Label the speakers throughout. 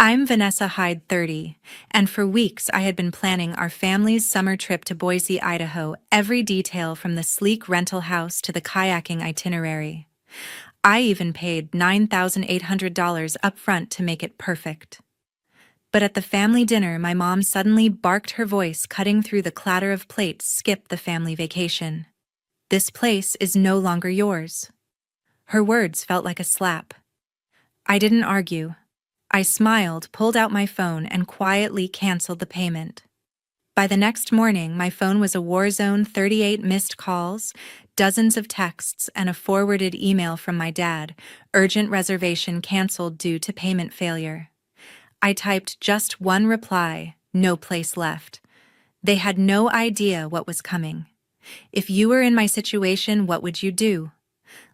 Speaker 1: I'm Vanessa Hyde, 30, and for weeks I had been planning our family's summer trip to Boise, Idaho, every detail from the sleek rental house to the kayaking itinerary. I even paid $9,800 upfront to make it perfect. But at the family dinner, my mom suddenly barked, her voice cutting through the clatter of plates. "Skip the family vacation. This place is no longer yours." Her words felt like a slap. I didn't argue. I smiled, pulled out my phone, and quietly canceled the payment. By the next morning, my phone was a war zone: 38 missed calls, dozens of texts, and a forwarded email from my dad: "Urgent reservation canceled due to payment failure." I typed just one reply: "No place left." They had no idea what was coming. If you were in my situation, what would you do?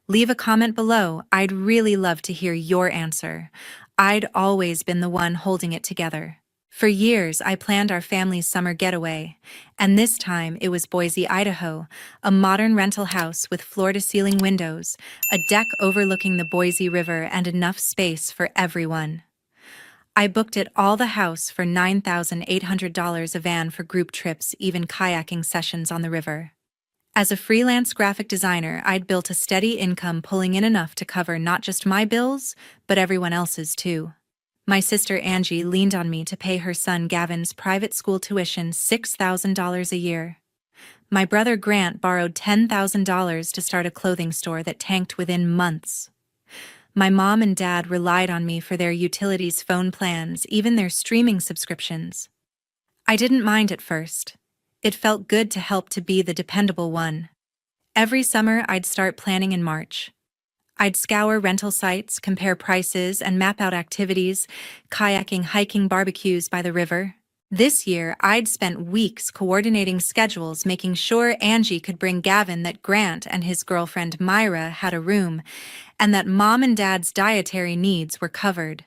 Speaker 1: Leave a comment below. I'd really love to hear your answer. I'd always been the one holding it together. For years, I planned our family's summer getaway, and this time it was Boise, Idaho, a modern rental house with floor-to-ceiling windows, a deck overlooking the Boise River, and enough space for everyone. I booked it all, the house for $9,800, a van for group trips, even kayaking sessions on the river. As a freelance graphic designer, I'd built a steady income, pulling in enough to cover not just my bills, but everyone else's too. My sister Angie leaned on me to pay her son Gavin's private school tuition, $6,000 a year. My brother Grant borrowed $10,000 to start a clothing store that tanked within months. My mom and dad relied on me for their utilities, phone plans, even their streaming subscriptions. I didn't mind at first. It felt good to help, to be the dependable one. Every summer, I'd start planning in March. I'd scour rental sites, compare prices, and map out activities: kayaking, hiking, barbecues by the river. This year, I'd spent weeks coordinating schedules, making sure Angie could bring Gavin, that Grant and his girlfriend Myra had a room, and that Mom and Dad's dietary needs were covered.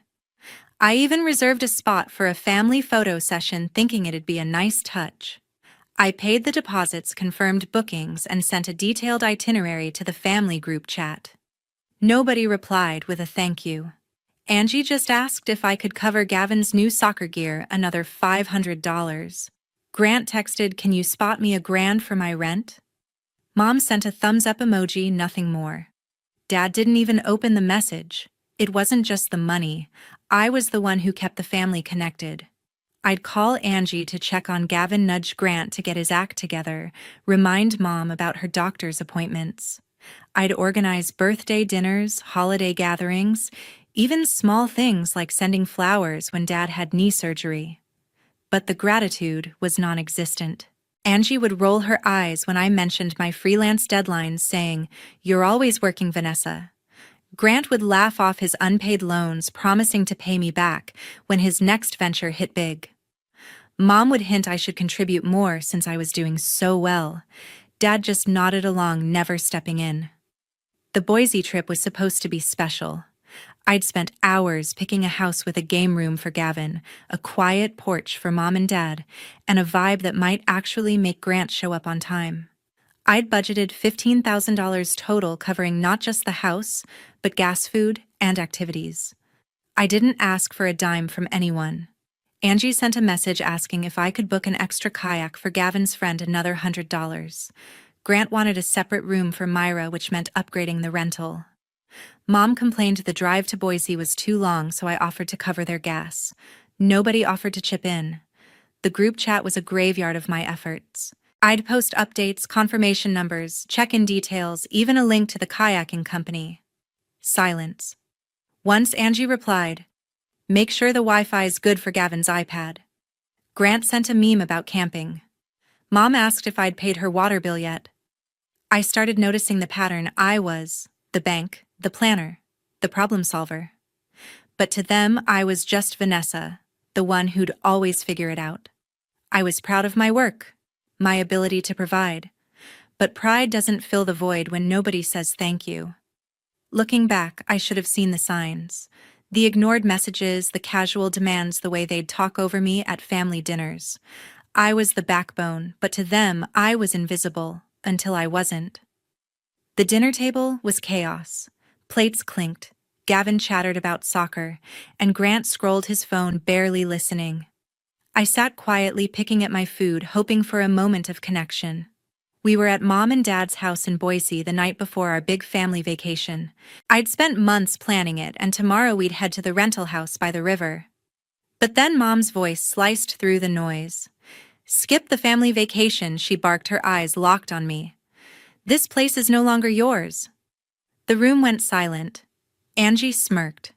Speaker 1: I even reserved a spot for a family photo session, thinking it'd be a nice touch. I paid the deposits, confirmed bookings, and sent a detailed itinerary to the family group chat. Nobody replied with a thank you. Angie just asked if I could cover Gavin's new soccer gear, another $500. Grant texted, "Can you spot me $1,000 for my rent?" Mom sent a thumbs up emoji, nothing more. Dad didn't even open the message. It wasn't just the money. I was the one who kept the family connected. I'd call Angie to check on Gavin, nudge Grant to get his act together, remind Mom about her doctor's appointments. I'd organize birthday dinners, holiday gatherings, even small things like sending flowers when Dad had knee surgery. But the gratitude was non-existent. Angie would roll her eyes when I mentioned my freelance deadlines, saying, "You're always working, Vanessa." Grant would laugh off his unpaid loans, promising to pay me back when his next venture hit big. Mom would hint I should contribute more since I was doing so well. Dad just nodded along, never stepping in. The Boise trip was supposed to be special. I'd spent hours picking a house with a game room for Gavin, a quiet porch for Mom and Dad, and a vibe that might actually make Grant show up on time. I'd budgeted $15,000 total, covering not just the house, but gas, food, and activities. I didn't ask for a dime from anyone. Angie sent a message asking if I could book an extra kayak for Gavin's friend, another $100. Grant wanted a separate room for Myra, which meant upgrading the rental. Mom complained the drive to Boise was too long, so I offered to cover their gas. Nobody offered to chip in. The group chat was a graveyard of my efforts. I'd post updates, confirmation numbers, check-in details, even a link to the kayaking company. Silence. Once Angie replied, "Make sure the Wi-Fi's good for Gavin's iPad." Grant sent a meme about camping. Mom asked if I'd paid her water bill yet. I started noticing the pattern. I was the bank, the planner, the problem solver. But to them, I was just Vanessa, the one who'd always figure it out. I was proud of my work, my ability to provide. But pride doesn't fill the void when nobody says thank you. Looking back, I should have seen the signs. The ignored messages, the casual demands, the way they'd talk over me at family dinners. I was the backbone, but to them, I was invisible, until I wasn't. The dinner table was chaos. Plates clinked, Gavin chattered about soccer, and Grant scrolled his phone, barely listening. I sat quietly picking at my food, hoping for a moment of connection. We were at Mom and Dad's house in Boise the night before our big family vacation. I'd spent months planning it, and tomorrow we'd head to the rental house by the river. But then Mom's voice sliced through the noise. "Skip the family vacation," she barked, her eyes locked on me. "This place is no longer yours." The room went silent. Angie smirked.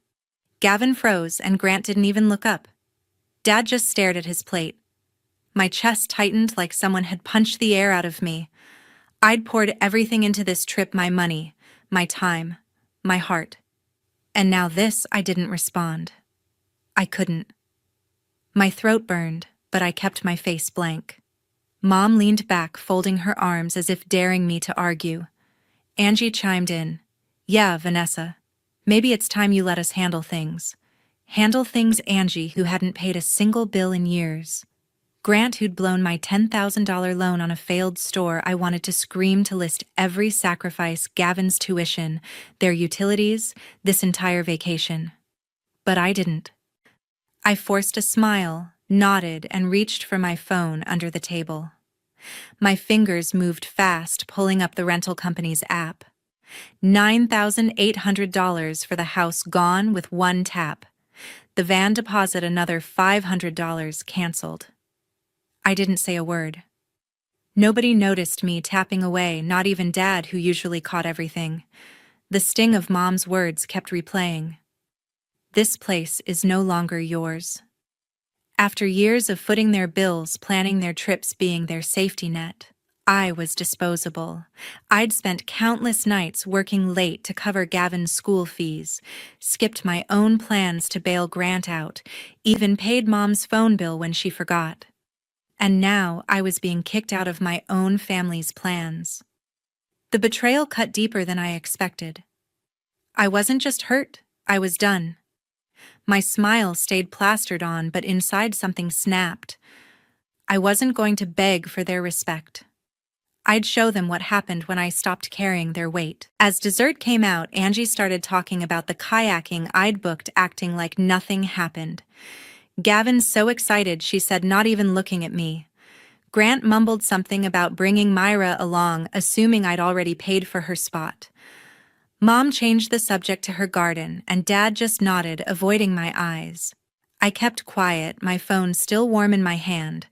Speaker 1: Gavin froze, and Grant didn't even look up. Dad just stared at his plate. My chest tightened like someone had punched the air out of me. I'd poured everything into this trip, my money, my time, my heart. And now this, I didn't respond. I couldn't. My throat burned, but I kept my face blank. Mom leaned back, folding her arms as if daring me to argue. Angie chimed in. "Yeah, Vanessa. Maybe it's time you let us handle things." Handle things, Angie, who hadn't paid a single bill in years. Grant, who'd blown my $10,000 loan on a failed store. I wanted to scream, to list every sacrifice: Gavin's tuition, their utilities, this entire vacation. But I didn't. I forced a smile, nodded, and reached for my phone under the table. My fingers moved fast, pulling up the rental company's app. $9,800 for the house gone with one tap. The van deposit another $500 canceled. I didn't say a word. Nobody noticed me tapping away, not even Dad, who usually caught everything. The sting of Mom's words kept replaying. "This place is no longer yours." After years of footing their bills, planning their trips, being their safety net, I was disposable. I'd spent countless nights working late to cover Gavin's school fees, skipped my own plans to bail Grant out, even paid Mom's phone bill when she forgot. And now I was being kicked out of my own family's plans. The betrayal cut deeper than I expected. I wasn't just hurt, I was done. My smile stayed plastered on, but inside something snapped. I wasn't going to beg for their respect. I'd show them what happened when I stopped carrying their weight. As dessert came out, Angie started talking about the kayaking I'd booked, acting like nothing happened. Gavin's so excited, she said, not even looking at me. Grant mumbled something about bringing Myra along, assuming I'd already paid for her spot. Mom changed the subject to her garden, and Dad just nodded, avoiding my eyes. I kept quiet, my phone still warm in my hand.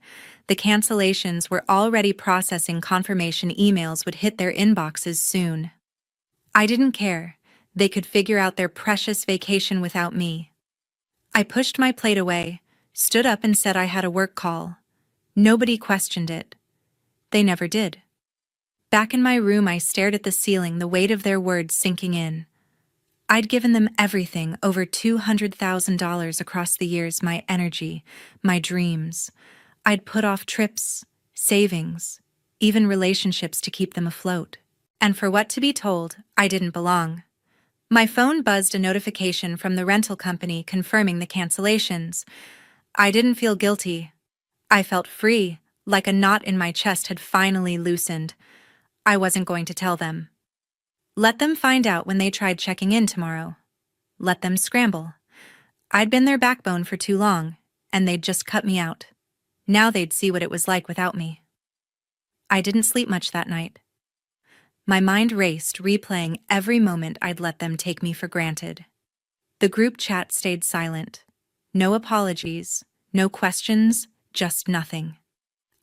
Speaker 1: The cancellations were already processing. Confirmation emails would hit their inboxes soon. I didn't care. They could figure out their precious vacation without me. I pushed my plate away, stood up, and said I had a work call. Nobody questioned it. They never did. Back in my room, I stared at the ceiling, the weight of their words sinking in. I'd given them everything, over $200,000 across the years, my energy, my dreams. I'd put off trips, savings, even relationships to keep them afloat. And for what? To be told, I didn't belong. My phone buzzed, a notification from the rental company confirming the cancellations. I didn't feel guilty. I felt free, like a knot in my chest had finally loosened. I wasn't going to tell them. Let them find out when they tried checking in tomorrow. Let them scramble. I'd been their backbone for too long, and they'd just cut me out. Now they'd see what it was like without me. I didn't sleep much that night. My mind raced, replaying every moment I'd let them take me for granted. The group chat stayed silent. No apologies, no questions, just nothing.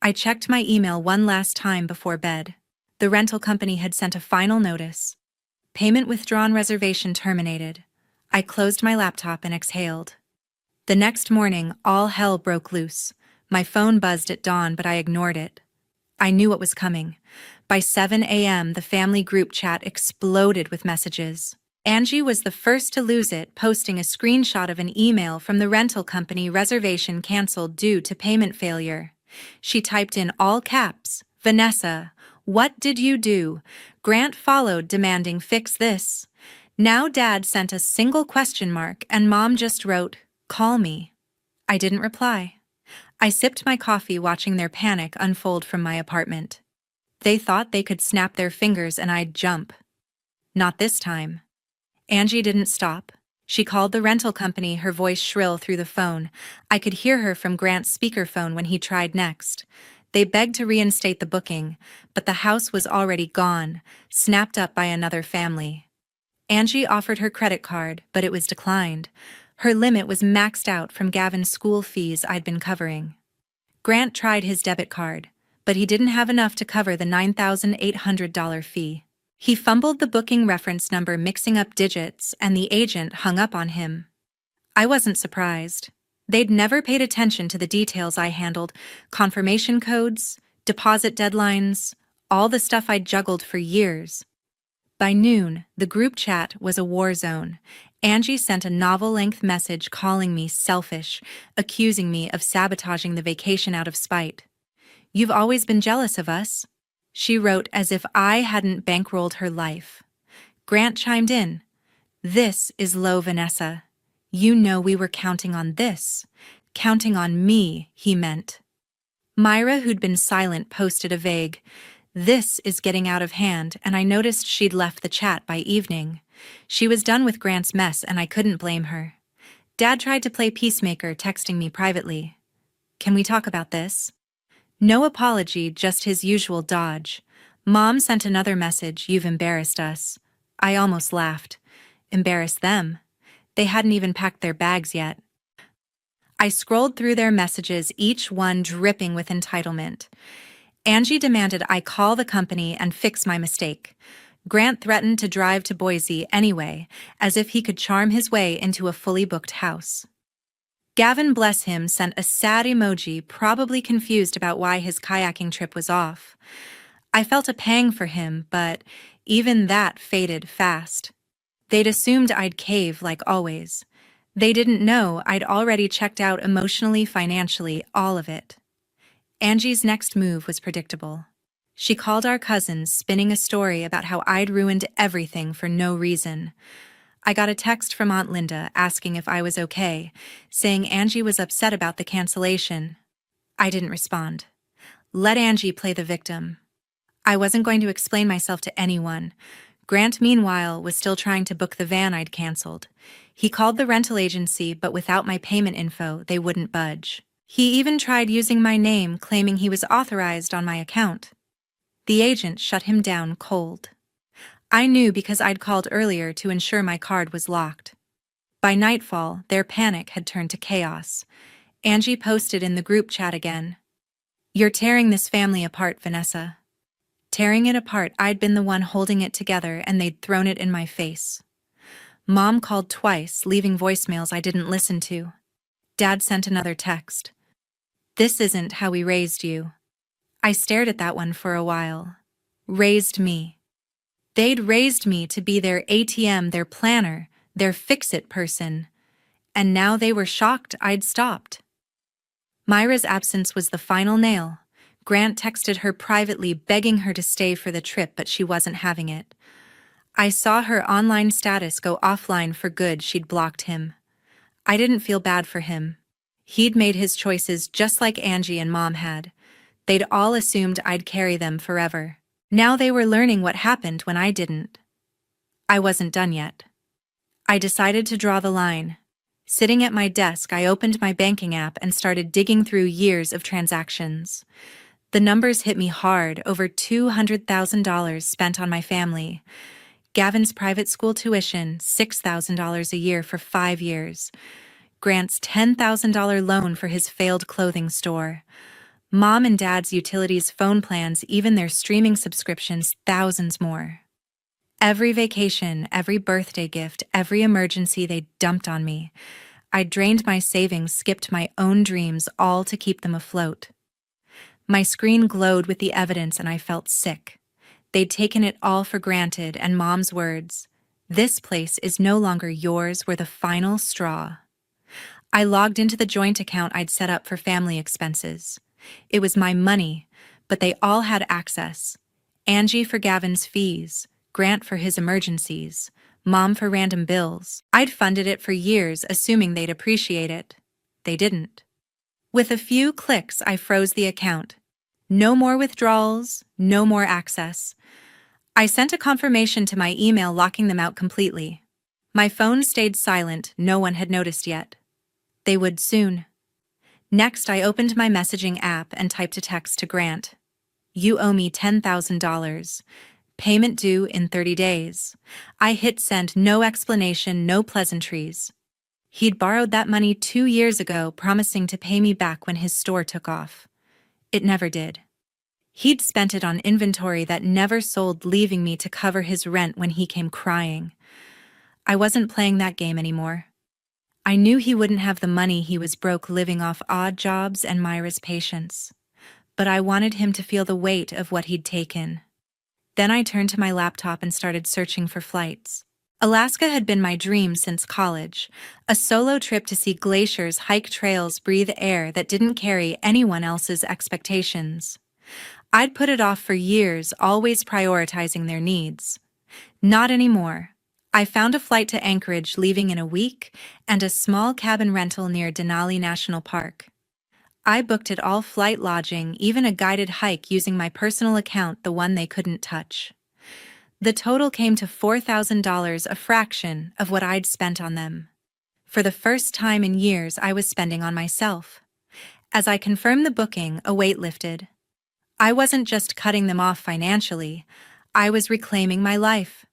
Speaker 1: I checked my email one last time before bed. The rental company had sent a final notice. Payment withdrawn, reservation terminated. I closed my laptop and exhaled. The next morning, all hell broke loose. My phone buzzed at dawn, but I ignored it. I knew what was coming. By 7 a.m., the family group chat exploded with messages. Angie was the first to lose it, posting a screenshot of an email from the rental company: reservation canceled due to payment failure. She typed in all caps, "Vanessa, what did you do?" Grant followed, demanding, "Fix this." Now Dad sent a single question mark, and Mom just wrote, "Call me." I didn't reply. I sipped my coffee, watching their panic unfold from my apartment. They thought they could snap their fingers and I'd jump. Not this time. Angie didn't stop. She called the rental company, her voice shrill through the phone. I could hear her from Grant's speakerphone when he tried next. They begged to reinstate the booking, but the house was already gone, snapped up by another family. Angie offered her credit card, but it was declined. Her limit was maxed out from Gavin's school fees I'd been covering. Grant tried his debit card, but he didn't have enough to cover the $9,800 fee. He fumbled the booking reference number, mixing up digits, and the agent hung up on him. I wasn't surprised. They'd never paid attention to the details I handled: confirmation codes, deposit deadlines, all the stuff I'd juggled for years. By noon, the group chat was a war zone. Angie sent a novel-length message calling me selfish, accusing me of sabotaging the vacation out of spite. "You've always been jealous of us," she wrote, as if I hadn't bankrolled her life. Grant chimed in. "This is low, Vanessa. You know we were counting on this. Counting on me," he meant. Myra, who'd been silent, posted a vague, "This is getting out of hand," and I noticed she'd left the chat by evening. She was done with Grant's mess, and I couldn't blame her. Dad tried to play peacemaker, texting me privately. "Can we talk about this?" No apology, just his usual dodge. Mom sent another message, "You've embarrassed us." I almost laughed. Embarrassed them? They hadn't even packed their bags yet. I scrolled through their messages, each one dripping with entitlement. Angie demanded I call the company and fix my mistake. Grant threatened to drive to Boise anyway, as if he could charm his way into a fully booked house. Gavin, bless him, sent a sad emoji, probably confused about why his kayaking trip was off. I felt a pang for him, but even that faded fast. They'd assumed I'd cave like always. They didn't know I'd already checked out emotionally, financially, all of it. Angie's next move was predictable. She called our cousins, spinning a story about how I'd ruined everything for no reason. I got a text from Aunt Linda asking if I was okay, saying Angie was upset about the cancellation. I didn't respond. Let Angie play the victim. I wasn't going to explain myself to anyone. Grant, meanwhile, was still trying to book the van I'd canceled. He called the rental agency, but without my payment info, they wouldn't budge. He even tried using my name, claiming he was authorized on my account. The agent shut him down cold. I knew because I'd called earlier to ensure my card was locked. By nightfall, their panic had turned to chaos. Angie posted in the group chat again. "You're tearing this family apart, Vanessa." Tearing it apart, I'd been the one holding it together, and they'd thrown it in my face. Mom called twice, leaving voicemails I didn't listen to. Dad sent another text. "This isn't how we raised you." I stared at that one for a while. Raised me. They'd raised me to be their ATM, their planner, their fix-it person. And now they were shocked I'd stopped. Myra's absence was the final nail. Grant texted her privately, begging her to stay for the trip, but she wasn't having it. I saw her online status go offline for good. She'd blocked him. I didn't feel bad for him. He'd made his choices just like Angie and Mom had. They'd all assumed I'd carry them forever. Now they were learning what happened when I didn't. I wasn't done yet. I decided to draw the line. Sitting at my desk, I opened my banking app and started digging through years of transactions. The numbers hit me hard, over $200,000 spent on my family. Gavin's private school tuition, $6,000 a year for 5 years. Grant's $10,000 loan for his failed clothing store. Mom and Dad's utilities, phone plans, even their streaming subscriptions, thousands more. Every vacation, every birthday gift, every emergency they dumped on me. I drained my savings, skipped my own dreams, all to keep them afloat. My screen glowed with the evidence and I felt sick. They'd taken it all for granted, and Mom's words, "This place is no longer yours," were the final straw. I logged into the joint account I'd set up for family expenses. It was my money, but they all had access. Angie for Gavin's fees, Grant for his emergencies, Mom for random bills. I'd funded it for years, assuming they'd appreciate it. They didn't. With a few clicks, I froze the account. No more withdrawals, no more access. I sent a confirmation to my email locking them out completely. My phone stayed silent, no one had noticed yet. They would soon. Next, I opened my messaging app and typed a text to Grant. You owe me $10,000. Payment due in 30 days. I hit send, no explanation, no pleasantries. He'd borrowed that money 2 years ago, promising to pay me back when his store took off. It never did. He'd spent it on inventory that never sold, leaving me to cover his rent when he came crying. I wasn't playing that game anymore. I knew he wouldn't have the money. He was broke, living off odd jobs and Myra's patience. But I wanted him to feel the weight of what he'd taken. Then I turned to my laptop and started searching for flights. Alaska had been my dream since college, a solo trip to see glaciers, hike trails, breathe air that didn't carry anyone else's expectations. I'd put it off for years, always prioritizing their needs. Not anymore. I found a flight to Anchorage, leaving in a week, and a small cabin rental near Denali National Park. I booked it all: flight, lodging, even a guided hike using my personal account, the one they couldn't touch. The total came to $4,000, a fraction of what I'd spent on them. For the first time in years, I was spending on myself. As I confirmed the booking, a weight lifted. I wasn't just cutting them off financially, I was reclaiming my life.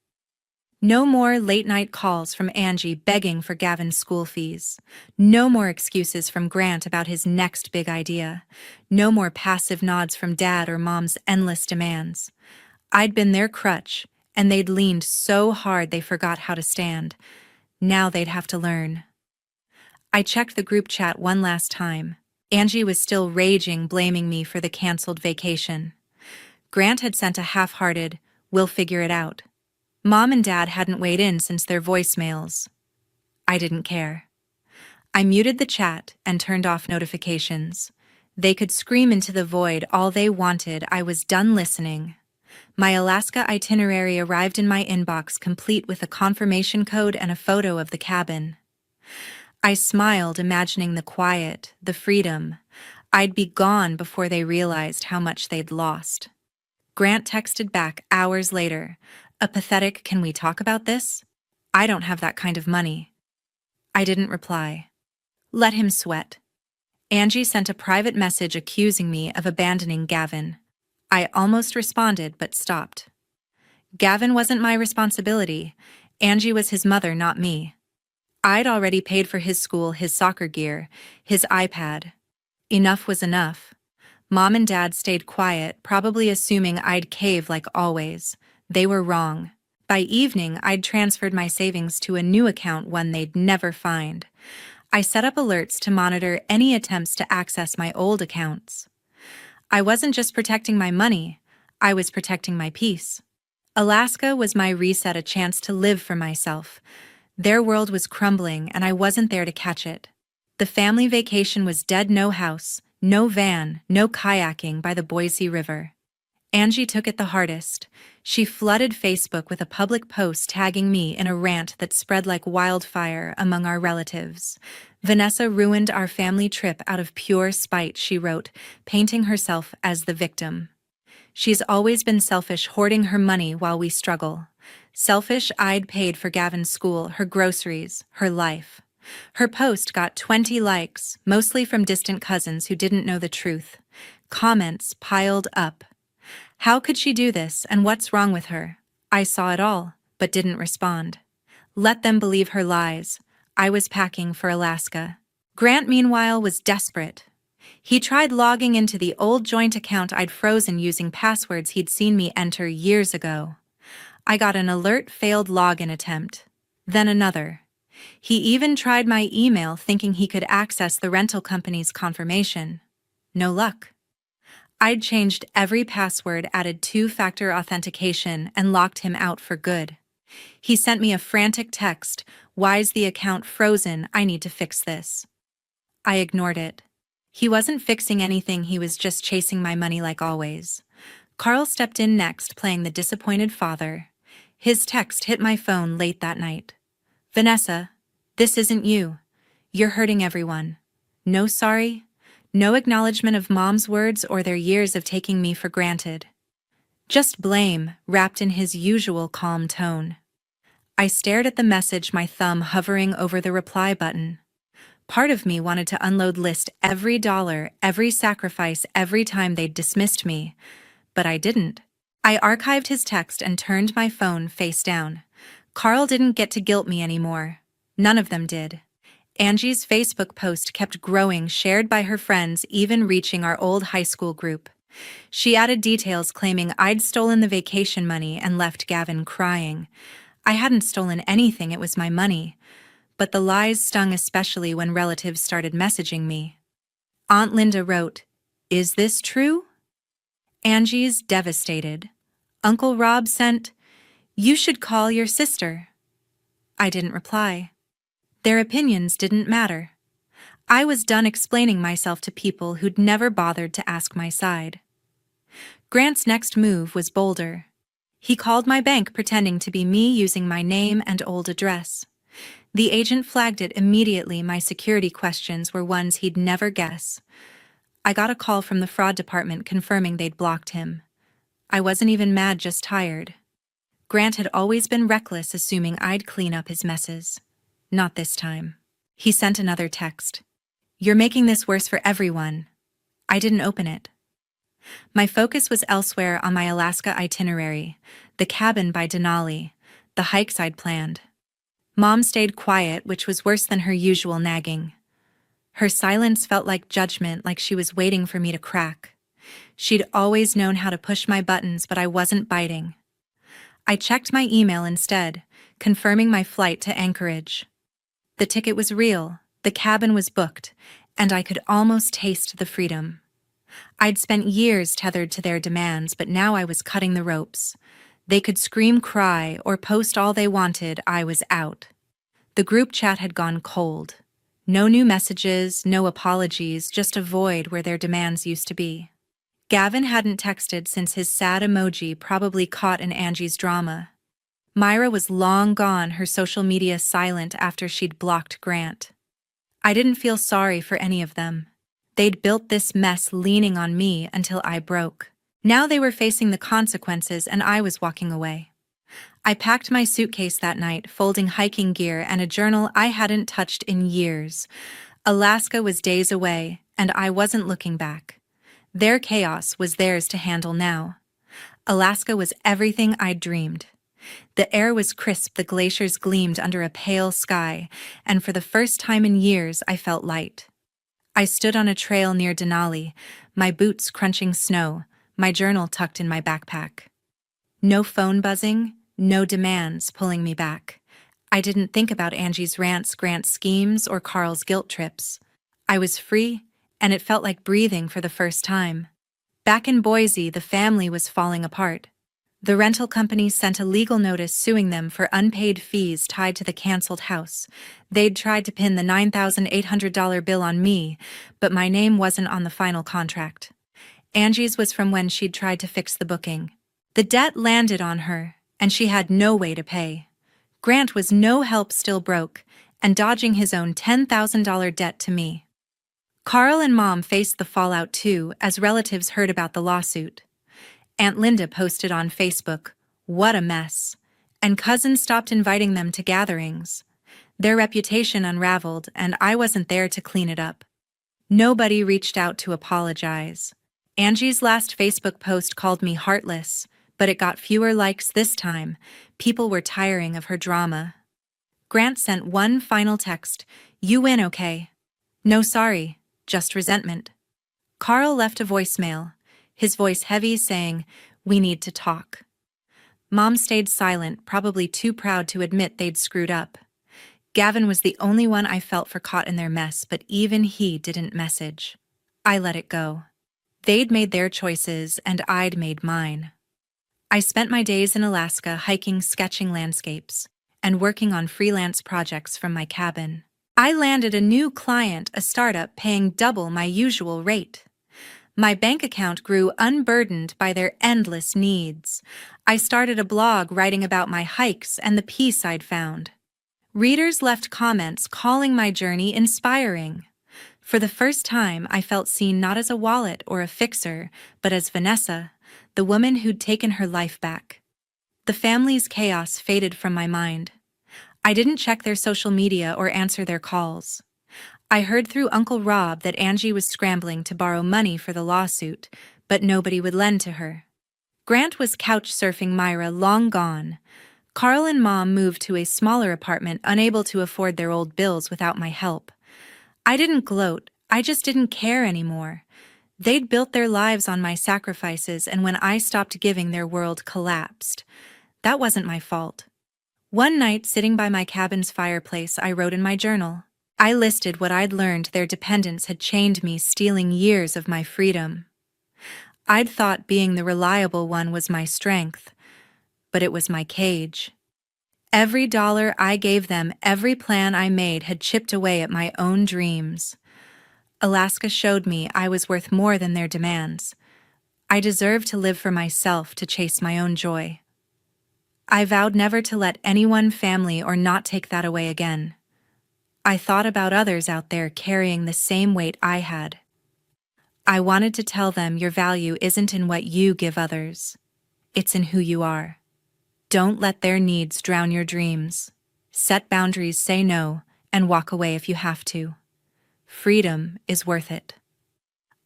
Speaker 1: No more late-night calls from Angie begging for Gavin's school fees. No more excuses from Grant about his next big idea. No more passive nods from Dad or Mom's endless demands. I'd been their crutch, and they'd leaned so hard they forgot how to stand. Now they'd have to learn. I checked the group chat one last time. Angie was still raging, blaming me for the canceled vacation. Grant had sent a half-hearted, "We'll figure it out." Mom and Dad hadn't weighed in since their voicemails. I didn't care. I muted the chat and turned off notifications. They could scream into the void all they wanted. I was done listening. My Alaska itinerary arrived in my inbox, complete with a confirmation code and a photo of the cabin. I smiled, imagining the quiet, the freedom. I'd be gone before they realized how much they'd lost. Grant texted back hours later, a pathetic, "Can we talk about this? I don't have that kind of money." I didn't reply. Let him sweat. Angie sent a private message accusing me of abandoning Gavin. I almost responded but stopped. Gavin wasn't my responsibility. Angie was his mother, not me. I'd already paid for his school, his soccer gear, his iPad. Enough was enough. Mom and Dad stayed quiet, probably assuming I'd cave like always. They were wrong. By evening, I'd transferred my savings to a new account, one they'd never find. I set up alerts to monitor any attempts to access my old accounts. I wasn't just protecting my money, I was protecting my peace. Alaska was my reset, a chance to live for myself. Their world was crumbling, and I wasn't there to catch it. The family vacation was dead. No house, no van, no kayaking by the Boise River. Angie took it the hardest. She flooded Facebook with a public post tagging me in a rant that spread like wildfire among our relatives. Vanessa ruined our family trip out of pure spite, she wrote, painting herself as the victim. She's always been selfish, hoarding her money while we struggle. Selfish. I'd paid for Gavin's school, her groceries, her life. Her post got 20 likes, mostly from distant cousins who didn't know the truth. Comments piled up. How could she do this, and what's wrong with her? I saw it all, but didn't respond. Let them believe her lies. I was packing for Alaska. Grant, meanwhile, was desperate. He tried logging into the old joint account I'd frozen using passwords he'd seen me enter years ago. I got an alert: failed login attempt. Then another. He even tried my email, thinking he could access the rental company's confirmation. No luck. I'd changed every password, added two-factor authentication, and locked him out for good. He sent me a frantic text: "Why's the account frozen? I need to fix this." I ignored it. He wasn't fixing anything, he was just chasing my money like always. Carl stepped in next, playing the disappointed father. His text hit my phone late that night. "Vanessa, this isn't you. You're hurting everyone. No sorry. No acknowledgement of Mom's words or their years of taking me for granted. Just blame," wrapped in his usual calm tone. I stared at the message, my thumb hovering over the reply button. Part of me wanted to unload list every dollar, every sacrifice, every time they'd dismissed me, but I didn't. I archived his text and turned my phone face down. Carl didn't get to guilt me anymore. None of them did. Angie's Facebook post kept growing, shared by her friends, even reaching our old high school group. She added details claiming I'd stolen the vacation money and left Gavin crying. I hadn't stolen anything, it was my money. But the lies stung, especially when relatives started messaging me. Aunt Linda wrote, "Is this true?" Angie's devastated. Uncle Rob sent, "You should call your sister." I didn't reply. Their opinions didn't matter. I was done explaining myself to people who'd never bothered to ask my side. Grant's next move was bolder. He called my bank pretending to be me using my name and old address. The agent flagged it immediately. My security questions were ones he'd never guess. I got a call from the fraud department confirming they'd blocked him. I wasn't even mad, just tired. Grant had always been reckless, assuming I'd clean up his messes. Not this time. He sent another text. "You're making this worse for everyone." I didn't open it. My focus was elsewhere, on my Alaska itinerary, the cabin by Denali, the hikes I'd planned. Mom stayed quiet, which was worse than her usual nagging. Her silence felt like judgment, like she was waiting for me to crack. She'd always known how to push my buttons, but I wasn't biting. I checked my email instead, confirming my flight to Anchorage. The ticket was real, the cabin was booked, and I could almost taste the freedom. I'd spent years tethered to their demands, but now I was cutting the ropes. They could scream, cry, or post all they wanted, I was out. The group chat had gone cold. No new messages, no apologies, just a void where their demands used to be. Gavin hadn't texted since his sad emoji, probably caught in Angie's drama. Myra was long gone, her social media silent after she'd blocked Grant. I didn't feel sorry for any of them. They'd built this mess leaning on me until I broke. Now they were facing the consequences and I was walking away. I packed my suitcase that night, folding hiking gear and a journal I hadn't touched in years. Alaska was days away, and I wasn't looking back. Their chaos was theirs to handle now. Alaska was everything I'd dreamed. The air was crisp, the glaciers gleamed under a pale sky, and for the first time in years I felt light. I stood on a trail near Denali, my boots crunching snow, my journal tucked in my backpack. No phone buzzing, no demands pulling me back. I didn't think about Angie's rants, Grant's schemes, or Carl's guilt trips. I was free, and it felt like breathing for the first time. Back in Boise, the family was falling apart. The rental company sent a legal notice suing them for unpaid fees tied to the canceled house. They'd tried to pin the $9,800 bill on me, but my name wasn't on the final contract. Angie's was from when she'd tried to fix the booking. The debt landed on her, and she had no way to pay. Grant was no help, still broke, and dodging his own $10,000 debt to me. Carl and Mom faced the fallout too, as relatives heard about the lawsuit. Aunt Linda posted on Facebook, "What a mess," and cousins stopped inviting them to gatherings. Their reputation unraveled, and I wasn't there to clean it up. Nobody reached out to apologize. Angie's last Facebook post called me heartless, but it got fewer likes this time. People were tiring of her drama. Grant sent one final text, "You win, okay?" No sorry, just resentment. Carl left a voicemail, his voice heavy, saying, "We need to talk." Mom stayed silent, probably too proud to admit they'd screwed up. Gavin was the only one I felt for caught in their mess, but even he didn't message. I let it go. They'd made their choices, and I'd made mine. I spent my days in Alaska hiking, sketching landscapes, and working on freelance projects from my cabin. I landed a new client, a startup paying double my usual rate. My bank account grew unburdened by their endless needs. I started a blog writing about my hikes and the peace I'd found. Readers left comments calling my journey inspiring. For the first time, I felt seen not as a wallet or a fixer, but as Vanessa, the woman who'd taken her life back. The family's chaos faded from my mind. I didn't check their social media or answer their calls. I heard through Uncle Rob that Angie was scrambling to borrow money for the lawsuit, but nobody would lend to her. Grant was couch surfing Myra, long gone. Carl and Mom moved to a smaller apartment, unable to afford their old bills without my help. I didn't gloat, I just didn't care anymore. They'd built their lives on my sacrifices, and when I stopped giving, their world collapsed. That wasn't my fault. One night, sitting by my cabin's fireplace, I wrote in my journal. I listed what I'd learned their dependence had chained me, stealing years of my freedom. I'd thought being the reliable one was my strength, but it was my cage. Every dollar I gave them, every plan I made had chipped away at my own dreams. Alaska showed me I was worth more than their demands. I deserved to live for myself, to chase my own joy. I vowed never to let anyone, family, or not take that away again. I thought about others out there carrying the same weight I had. I wanted to tell them your value isn't in what you give others. It's in who you are. Don't let their needs drown your dreams. Set boundaries, say no, and walk away if you have to. Freedom is worth it.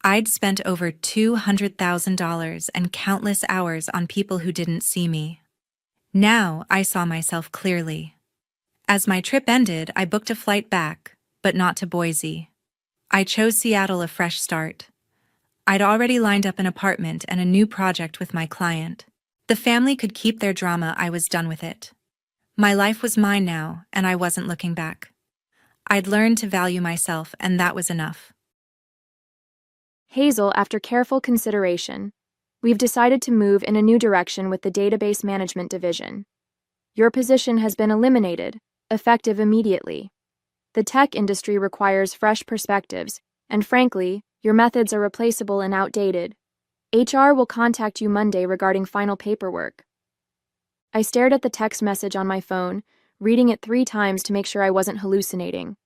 Speaker 1: I'd spent over $200,000 and countless hours on people who didn't see me. Now I saw myself clearly. As my trip ended, I booked a flight back, but not to Boise. I chose Seattle, a fresh start. I'd already lined up an apartment and a new project with my client. The family could keep their drama, I was done with it. My life was mine now, and I wasn't looking back. I'd learned to value myself, and that was enough.
Speaker 2: Hazel, after careful consideration, we've decided to move in a new direction with the database management division. Your position has been eliminated, effective immediately. The tech industry requires fresh perspectives, and frankly, your methods are replaceable and outdated. HR will contact you Monday regarding final paperwork. I stared at the text message on my phone, reading it 3 times to make sure I wasn't hallucinating.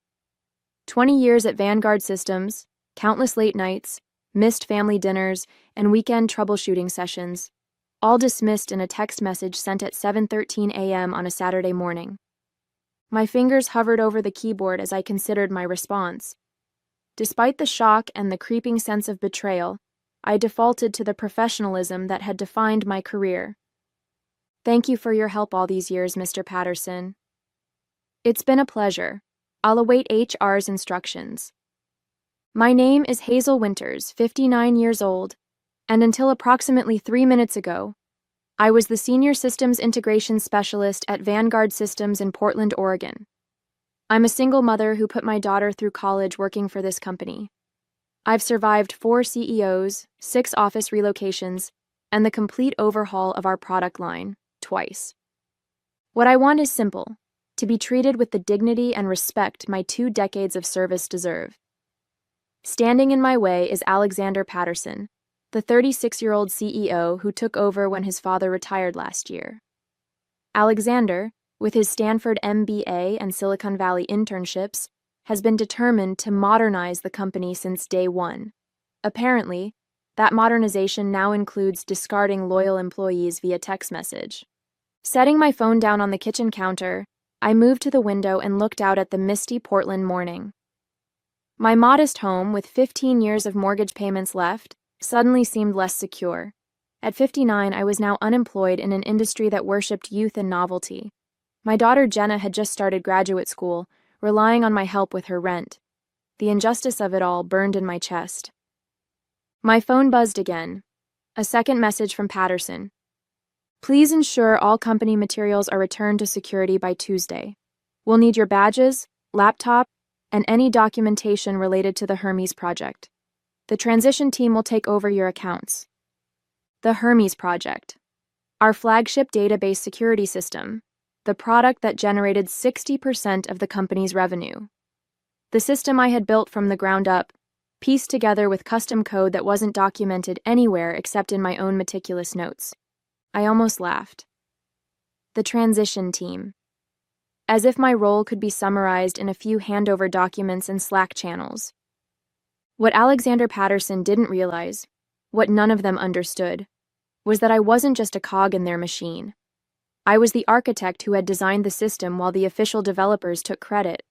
Speaker 2: 20 years at Vanguard Systems, countless late nights, missed family dinners, and weekend troubleshooting sessions, all dismissed in a text message sent at 7:13 a.m. on a Saturday morning. My fingers hovered over the keyboard as I considered my response. Despite the shock and the creeping sense of betrayal, I defaulted to the professionalism that had defined my career. Thank you for your help all these years, Mr. Patterson. It's been a pleasure. I'll await HR's instructions. My name is Hazel Winters, 59 years old, and until approximately 3 minutes ago, I was the Senior Systems Integration Specialist at Vanguard Systems in Portland, Oregon. I'm a single mother who put my daughter through college working for this company. I've survived 4 CEOs, 6 office relocations, and the complete overhaul of our product line, twice. What I want is simple: to be treated with the dignity and respect my 2 decades of service deserve. Standing in my way is Alexander Patterson, the 36-year-old CEO who took over when his father retired last year. Alexander, with his Stanford MBA and Silicon Valley internships, has been determined to modernize the company since day one. Apparently, that modernization now includes discarding loyal employees via text message. Setting my phone down on the kitchen counter, I moved to the window and looked out at the misty Portland morning. My modest home, with 15 years of mortgage payments left, suddenly seemed less secure. At 59, I was now unemployed in an industry that worshipped youth and novelty. My daughter Jenna had just started graduate school, relying on my help with her rent. The injustice of it all burned in my chest. My phone buzzed again. A second message from Patterson. Please ensure all company materials are returned to security by Tuesday. We'll need your badges, laptop, and any documentation related to the Hermes project. The transition team will take over your accounts. The Hermes project, our flagship database security system, the product that generated 60% of the company's revenue. The system I had built from the ground up, pieced together with custom code that wasn't documented anywhere except in my own meticulous notes. I almost laughed. The transition team. As if my role could be summarized in a few handover documents and Slack channels. What Alexander Patterson didn't realize, what none of them understood, was that I wasn't just a cog in their machine. I was the architect who had designed the system while the official developers took credit.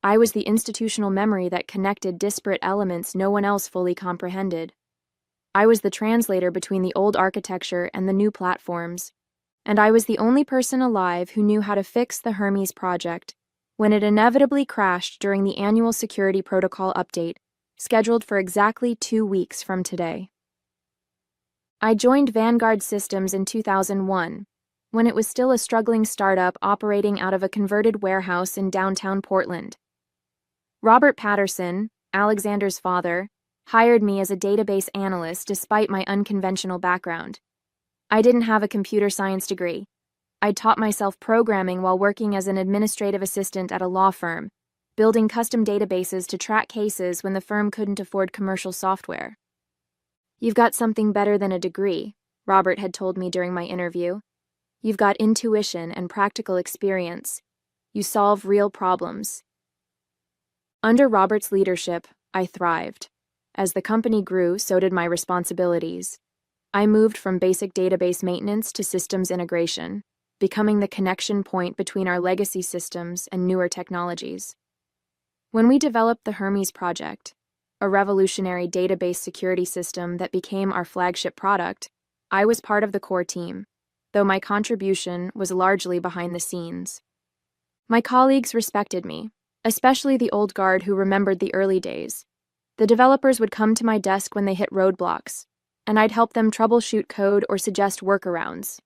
Speaker 2: I was the institutional memory that connected disparate elements no one else fully comprehended. I was the translator between the old architecture and the new platforms, and I was the only person alive who knew how to fix the Hermes project when it inevitably crashed during the annual security protocol update, scheduled for exactly 2 weeks from today. I joined Vanguard Systems in 2001, when it was still a struggling startup operating out of a converted warehouse in downtown Portland. Robert Patterson, Alexander's father, hired me as a database analyst despite my unconventional background. I didn't have a computer science degree. I taught myself programming while working as an administrative assistant at a law firm, building custom databases to track cases when the firm couldn't afford commercial software. "You've got something better than a degree," Robert had told me during my interview. "You've got intuition and practical experience. You solve real problems." Under Robert's leadership, I thrived. As the company grew, so did my responsibilities. I moved from basic database maintenance to systems integration, becoming the connection point between our legacy systems and newer technologies. When we developed the Hermes project, a revolutionary database security system that became our flagship product, I was part of the core team, though my contribution was largely behind the scenes. My colleagues respected me, especially the old guard who remembered the early days. The developers would come to my desk when they hit roadblocks, and I'd help them troubleshoot code or suggest workarounds.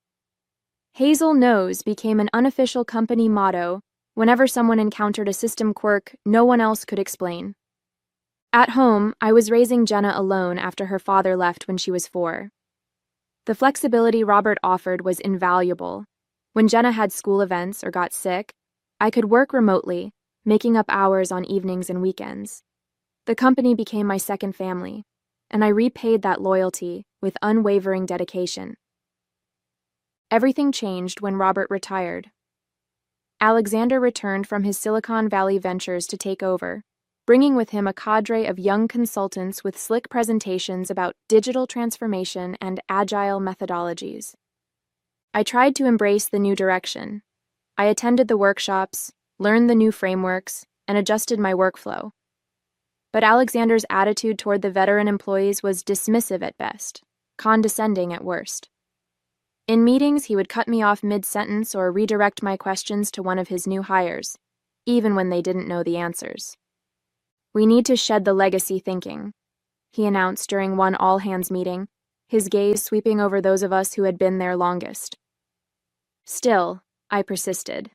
Speaker 2: Hazel knows became an unofficial company motto whenever someone encountered a system quirk no one else could explain. At home, I was raising Jenna alone after her father left when she was 4. The flexibility Robert offered was invaluable. When Jenna had school events or got sick, I could work remotely, making up hours on evenings and weekends. The company became my second family, and I repaid that loyalty with unwavering dedication. Everything changed when Robert retired. Alexander returned from his Silicon Valley ventures to take over, bringing with him a cadre of young consultants with slick presentations about digital transformation and agile methodologies. I tried to embrace the new direction. I attended the workshops, learned the new frameworks, and adjusted my workflow. But Alexander's attitude toward the veteran employees was dismissive at best, condescending at worst. In meetings, he would cut me off mid-sentence or redirect my questions to one of his new hires, even when they didn't know the answers. "We need to shed the legacy thinking," he announced during one all-hands meeting, his gaze sweeping over those of us who had been there longest. Still, I persisted.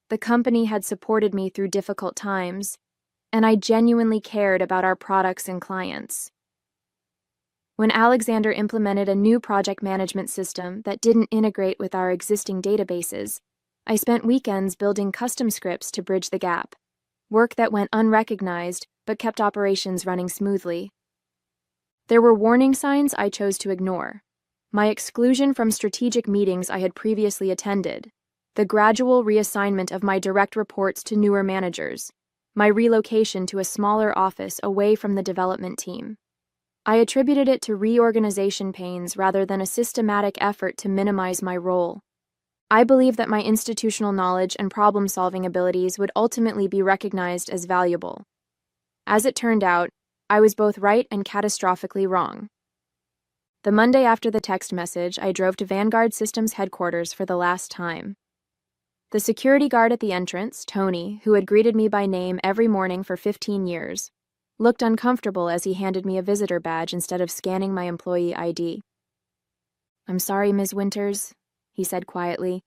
Speaker 2: The company had supported me through difficult times, and I genuinely cared about our products and clients. When Alexander implemented a new project management system that didn't integrate with our existing databases, I spent weekends building custom scripts to bridge the gap, work that went unrecognized but kept operations running smoothly. There were warning signs I chose to ignore: my exclusion from strategic meetings I had previously attended, the gradual reassignment of my direct reports to newer managers, my relocation to a smaller office away from the development team. I attributed it to reorganization pains rather than a systematic effort to minimize my role. I believed that my institutional knowledge and problem-solving abilities would ultimately be recognized as valuable. As it turned out, I was both right and catastrophically wrong. The Monday after the text message, I drove to Vanguard Systems headquarters for the last time. The security guard at the entrance, Tony, who had greeted me by name every morning for 15 years, looked uncomfortable as he handed me a visitor badge instead of scanning my employee ID. "I'm sorry, Ms. Winters," he said quietly.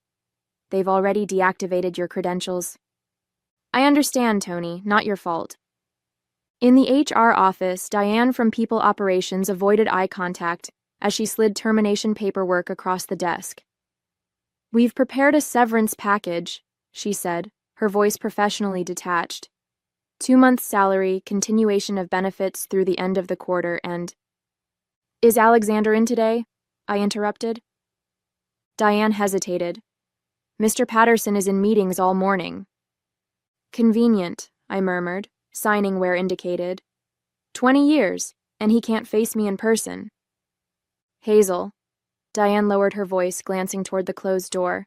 Speaker 2: "They've already deactivated your credentials." "I understand, Tony, not your fault." In the HR office, Diane from People Operations avoided eye contact as she slid termination paperwork across the desk. "We've prepared a severance package," she said, her voice professionally detached. 2 months' salary, continuation of benefits through the end of the quarter, and... "Is Alexander in today?" I interrupted. Diane hesitated. "Mr. Patterson is in meetings all morning." "Convenient," I murmured, signing where indicated. 20 years, and he can't face me in person. "Hazel." Diane lowered her voice, glancing toward the closed door.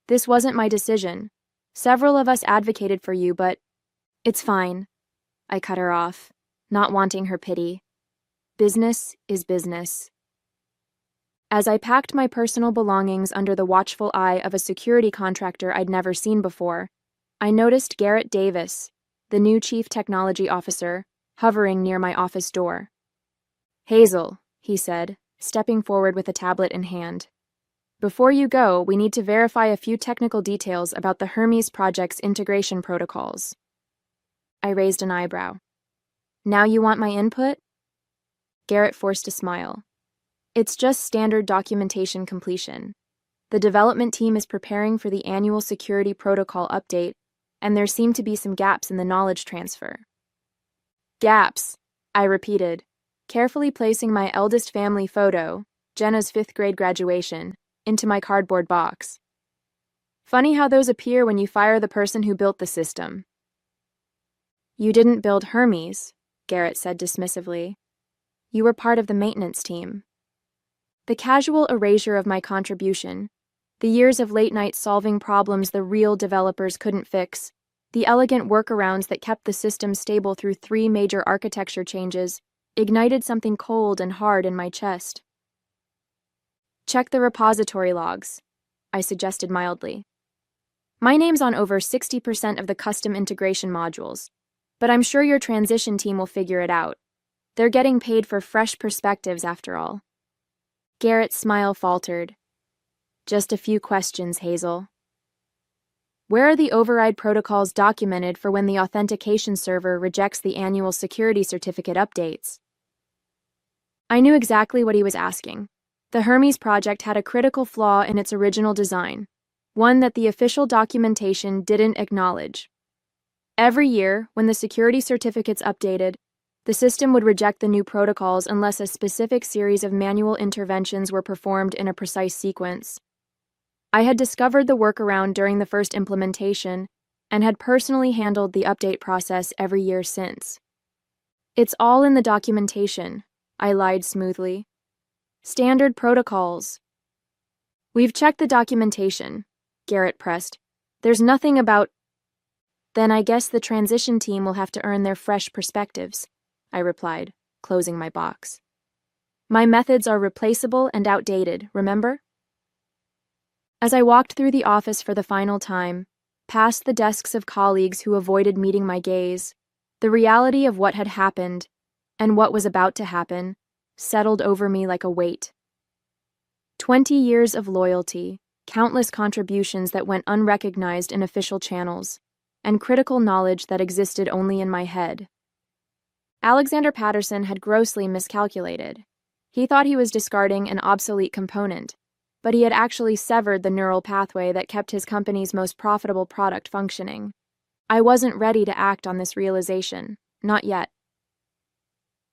Speaker 2: This wasn't my decision. Several of us advocated for you, but it's fine. I cut her off, not wanting her pity. Business is business. As I packed my personal belongings under the watchful eye of a security contractor I'd never seen before, I noticed Garrett Davis, the new chief technology officer, hovering near my office door. Hazel, he said, stepping forward with a tablet in hand. Before you go, we need to verify a few technical details about the Hermes project's integration protocols. I raised an eyebrow. Now you want my input? Garrett forced a smile. It's just standard documentation completion. The development team is preparing for the annual security protocol update, and there seem to be some gaps in the knowledge transfer. Gaps, I repeated, carefully placing my eldest family photo, Jenna's 5th grade graduation, into my cardboard box. Funny how those appear when you fire the person who built the system. You didn't build Hermes, Garrett said dismissively. You were part of the maintenance team. The casual erasure of my contribution, the years of late nights solving problems the real developers couldn't fix, the elegant workarounds that kept the system stable through 3 major architecture changes, ignited something cold and hard in my chest. Check the repository logs, I suggested mildly. My name's on over 60% of the custom integration modules, but I'm sure your transition team will figure it out. They're getting paid for fresh perspectives after all. Garrett's smile faltered. Just a few questions, Hazel. Where are the override protocols documented for when the authentication server rejects the annual security certificate updates? I knew exactly what he was asking. The Hermes project had a critical flaw in its original design, one that the official documentation didn't acknowledge. Every year, when the security certificates updated, the system would reject the new protocols unless a specific series of manual interventions were performed in a precise sequence. I had discovered the workaround during the first implementation and had personally handled the update process every year since. It's all in the documentation, I lied smoothly. Standard protocols. We've checked the documentation, Garrett pressed. There's nothing about... Then I guess the transition team will have to earn their fresh perspectives, I replied, closing my box. My methods are replaceable and outdated, remember? As I walked through the office for the final time, past the desks of colleagues who avoided meeting my gaze, the reality of what had happened, and what was about to happen, settled over me like a weight. 20 years of loyalty, countless contributions that went unrecognized in official channels, and critical knowledge that existed only in my head. Alexander Patterson had grossly miscalculated. He thought he was discarding an obsolete component, but he had actually severed the neural pathway that kept his company's most profitable product functioning. I wasn't ready to act on this realization, not yet.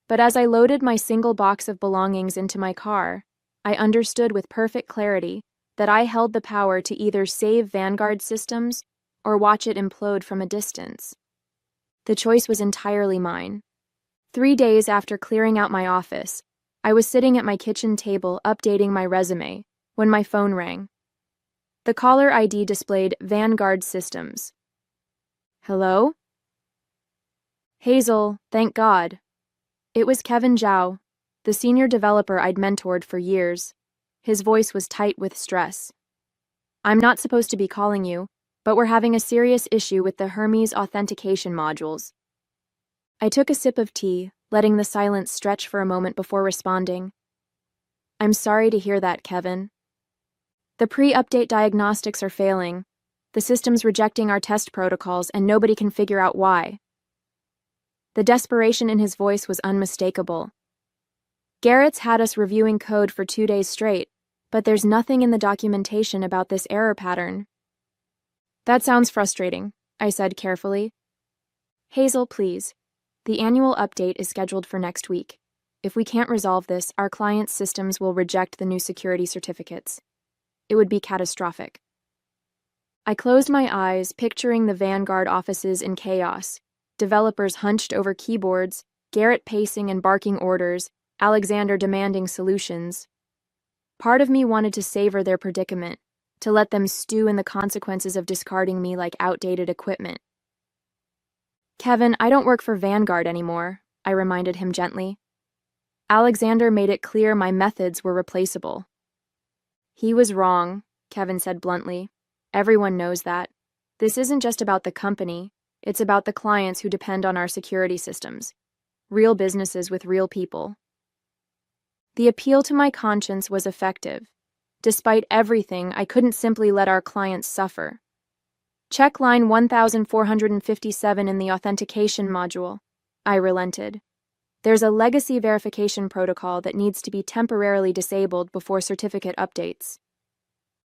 Speaker 2: But as I loaded my single box of belongings into my car, I understood with perfect clarity that I held the power to either save Vanguard systems or watch it implode from a distance. The choice was entirely mine. 3 days after clearing out my office, I was sitting at my kitchen table updating my resume when my phone rang. The caller ID displayed Vanguard Systems. Hello? Hazel, thank God. It was Kevin Zhao, the senior developer I'd mentored for years. His voice was tight with stress. I'm not supposed to be calling you, but we're having a serious issue with the Hermes authentication modules. I took a sip of tea, letting the silence stretch for a moment before responding. I'm sorry to hear that, Kevin. The pre-update diagnostics are failing. The system's rejecting our test protocols, and nobody can figure out why. The desperation in his voice was unmistakable. Garrett's had us reviewing code for 2 days straight, but there's nothing in the documentation about this error pattern. That sounds frustrating, I said carefully. Hazel, please. The annual update is scheduled for next week. If we can't resolve this, our client's systems will reject the new security certificates. It would be catastrophic. I closed my eyes, picturing the Vanguard offices in chaos, developers hunched over keyboards, Garrett pacing and barking orders, Alexander demanding solutions. Part of me wanted to savor their predicament, to let them stew in the consequences of discarding me like outdated equipment. "Kevin, I don't work for Vanguard anymore," I reminded him gently. "Alexander made it clear my methods were replaceable." "He was wrong," Kevin said bluntly. "Everyone knows that. This isn't just about the company, it's about the clients who depend on our security systems. Real businesses with real people." The appeal to my conscience was effective. Despite everything, I couldn't simply let our clients suffer. "Check line 1457 in the authentication module," I relented. "There's a legacy verification protocol that needs to be temporarily disabled before certificate updates."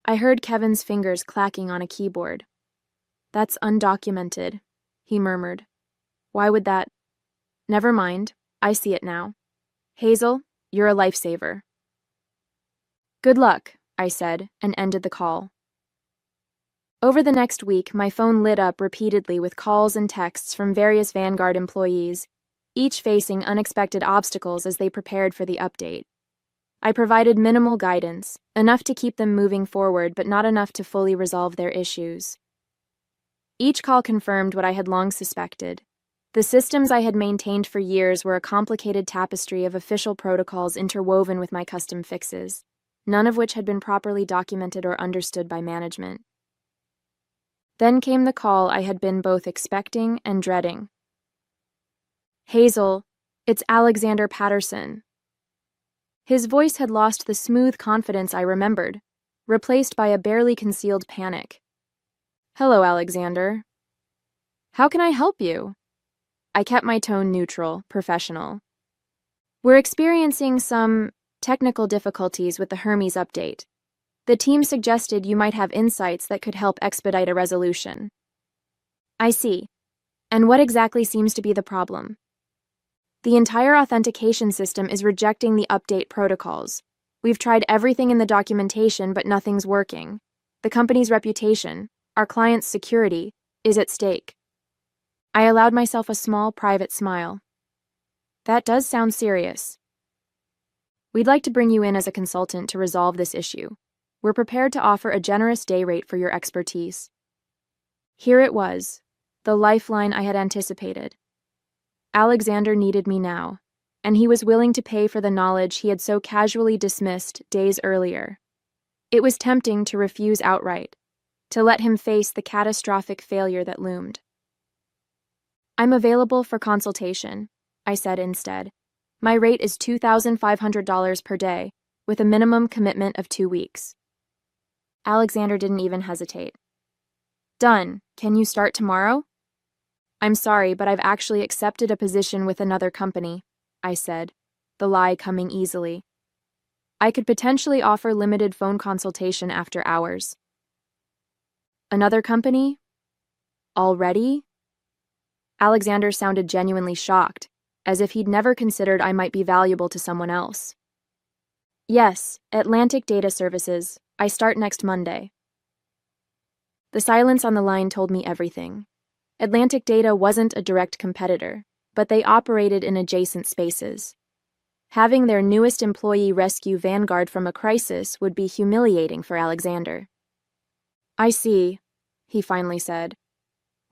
Speaker 2: I heard Kevin's fingers clacking on a keyboard. "That's undocumented," he murmured. "Why would that—" "Never mind, I see it now. Hazel, you're a lifesaver." "Good luck," I said, and ended the call. Over the next week, my phone lit up repeatedly with calls and texts from various Vanguard employees, each facing unexpected obstacles as they prepared for the update. I provided minimal guidance, enough to keep them moving forward but not enough to fully resolve their issues. Each call confirmed what I had long suspected. The systems I had maintained for years were a complicated tapestry of official protocols interwoven with my custom fixes, none of which had been properly documented or understood by management. Then came the call I had been both expecting and dreading. "Hazel, it's Alexander Patterson." His voice had lost the smooth confidence I remembered, replaced by a barely concealed panic. "Hello, Alexander. How can I help you?" I kept my tone neutral, professional. "We're experiencing some technical difficulties with the Hermes update. The team suggested you might have insights that could help expedite a resolution." "I see. And what exactly seems to be the problem?" "The entire authentication system is rejecting the update protocols. We've tried everything in the documentation, but nothing's working. The company's reputation, our client's security, is at stake." I allowed myself a small, private smile. "That does sound serious. We'd like to bring you in as a consultant to resolve this issue. We're prepared to offer a generous day rate for your expertise." Here it was, the lifeline I had anticipated. Alexander needed me now, and he was willing to pay for the knowledge he had so casually dismissed days earlier. It was tempting to refuse outright, to let him face the catastrophic failure that loomed. "I'm available for consultation," I said instead. "My rate is $2,500 per day, with a minimum commitment of 2 weeks. Alexander didn't even hesitate. "Done. Can you start tomorrow?" "I'm sorry, but I've actually accepted a position with another company," I said, the lie coming easily. "I could potentially offer limited phone consultation after hours." "Another company? Already?" Alexander sounded genuinely shocked, as if he'd never considered I might be valuable to someone else. "Yes, Atlantic Data Services. I start next Monday." The silence on the line told me everything. Atlantic Data wasn't a direct competitor, but they operated in adjacent spaces. Having their newest employee rescue Vanguard from a crisis would be humiliating for Alexander. "I see," he finally said.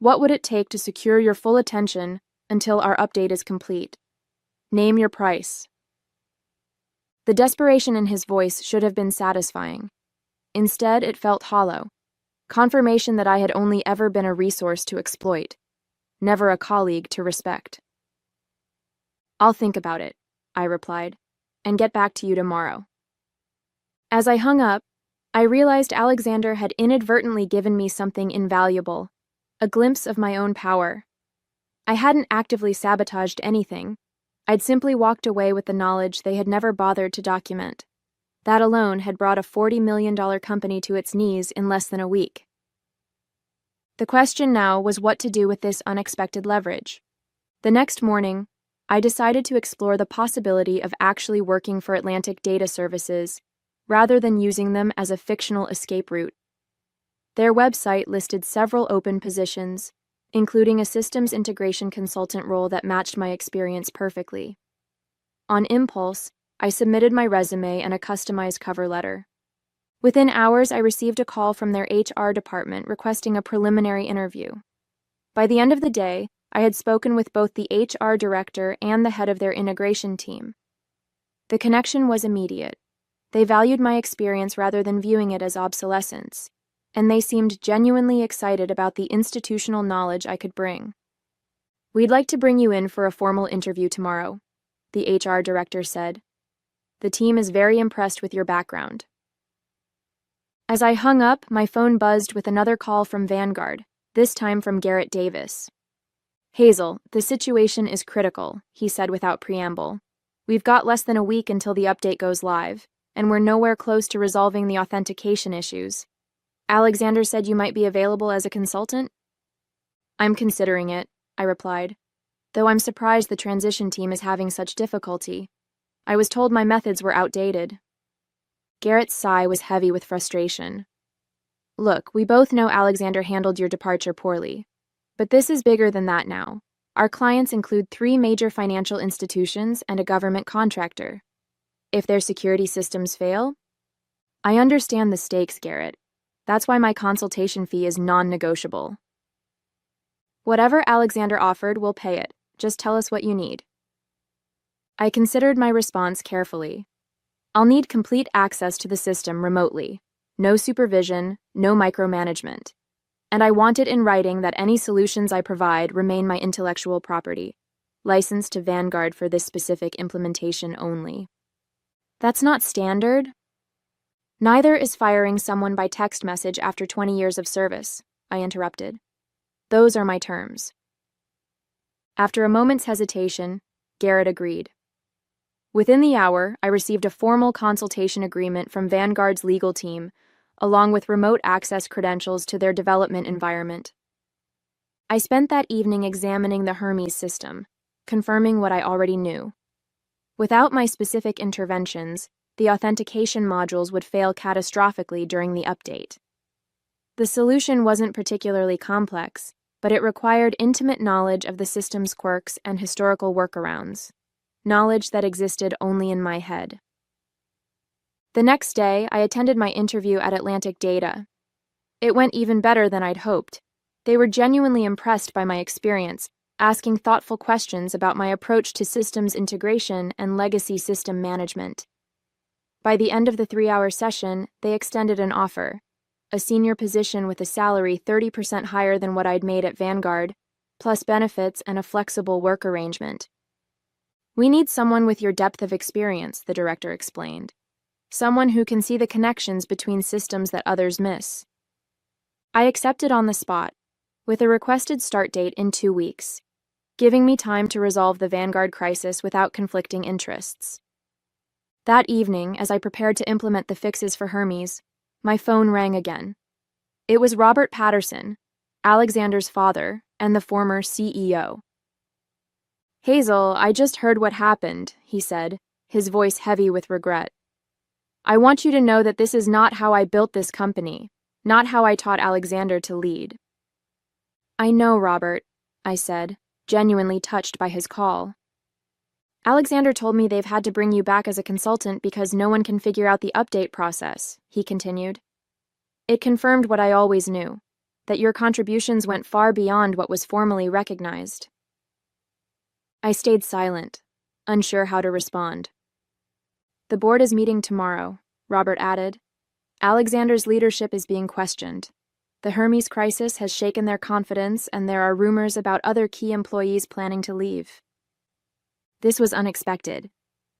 Speaker 2: "What would it take to secure your full attention until our update is complete? Name your price." The desperation in his voice should have been satisfying. Instead, it felt hollow. Confirmation that I had only ever been a resource to exploit, never a colleague to respect. "I'll think about it," I replied, "and get back to you tomorrow." As I hung up, I realized Alexander had inadvertently given me something invaluable, a glimpse of my own power. I hadn't actively sabotaged anything. I'd simply walked away with the knowledge they had never bothered to document. That alone had brought a $40 million company to its knees in less than a week. The question now was what to do with this unexpected leverage. The next morning, I decided to explore the possibility of actually working for Atlantic Data Services rather than using them as a fictional escape route. Their website listed several open positions, including a systems integration consultant role that matched my experience perfectly. On impulse, I submitted my resume and a customized cover letter. Within hours, I received a call from their HR department requesting a preliminary interview. By the end of the day, I had spoken with both the HR director and the head of their integration team. The connection was immediate. They valued my experience rather than viewing it as obsolescence, and they seemed genuinely excited about the institutional knowledge I could bring. "We'd like to bring you in for a formal interview tomorrow," the HR director said. "The team is very impressed with your background." As I hung up, my phone buzzed with another call from Vanguard, this time from Garrett Davis. "Hazel, the situation is critical," he said without preamble. "We've got less than a week until the update goes live, and we're nowhere close to resolving the authentication issues. Alexander said you might be available as a consultant?" "I'm considering it," I replied, "though I'm surprised the transition team is having such difficulty. I was told my methods were outdated." Garrett's sigh was heavy with frustration. "Look, we both know Alexander handled your departure poorly. But this is bigger than that now. Our clients include 3 major financial institutions and a government contractor. If their security systems fail..." "I understand the stakes, Garrett. That's why my consultation fee is non-negotiable." "Whatever Alexander offered, we'll pay it. Just tell us what you need." I considered my response carefully. I'll need complete access to the system remotely. No supervision, no micromanagement. And I want it in writing that any solutions I provide remain my intellectual property, licensed to Vanguard for this specific implementation only. "That's not standard." "Neither is firing someone by text message after 20 years of service," I interrupted. "Those are my terms." After a moment's hesitation, Garrett agreed. Within the hour, I received a formal consultation agreement from Vanguard's legal team, along with remote access credentials to their development environment. I spent that evening examining the Hermes system, confirming what I already knew. Without my specific interventions, the authentication modules would fail catastrophically during the update. The solution wasn't particularly complex, but it required intimate knowledge of the system's quirks and historical workarounds, knowledge that existed only in my head. The next day, I attended my interview at Atlantic Data. It went even better than I'd hoped. They were genuinely impressed by my experience, asking thoughtful questions about my approach to systems integration and legacy system management. By the end of the 3-hour session, they extended an offer, a senior position with a salary 30% higher than what I'd made at Vanguard, plus benefits and a flexible work arrangement. "We need someone with your depth of experience," the director explained. "Someone who can see the connections between systems that others miss." I accepted on the spot, with a requested start date in 2 weeks, giving me time to resolve the Vanguard crisis without conflicting interests. That evening, as I prepared to implement the fixes for Hermes, my phone rang again. It was Robert Patterson, Alexander's father and the former CEO. "Hazel, I just heard what happened," he said, his voice heavy with regret. "I want you to know that this is not how I built this company, not how I taught Alexander to lead." "I know, Robert," I said, genuinely touched by his call. "Alexander told me they've had to bring you back as a consultant because no one can figure out the update process," he continued. "It confirmed what I always knew, that your contributions went far beyond what was formally recognized." I stayed silent, unsure how to respond. "The board is meeting tomorrow," Robert added. "Alexander's leadership is being questioned. The Hermes crisis has shaken their confidence, and there are rumors about other key employees planning to leave." This was unexpected.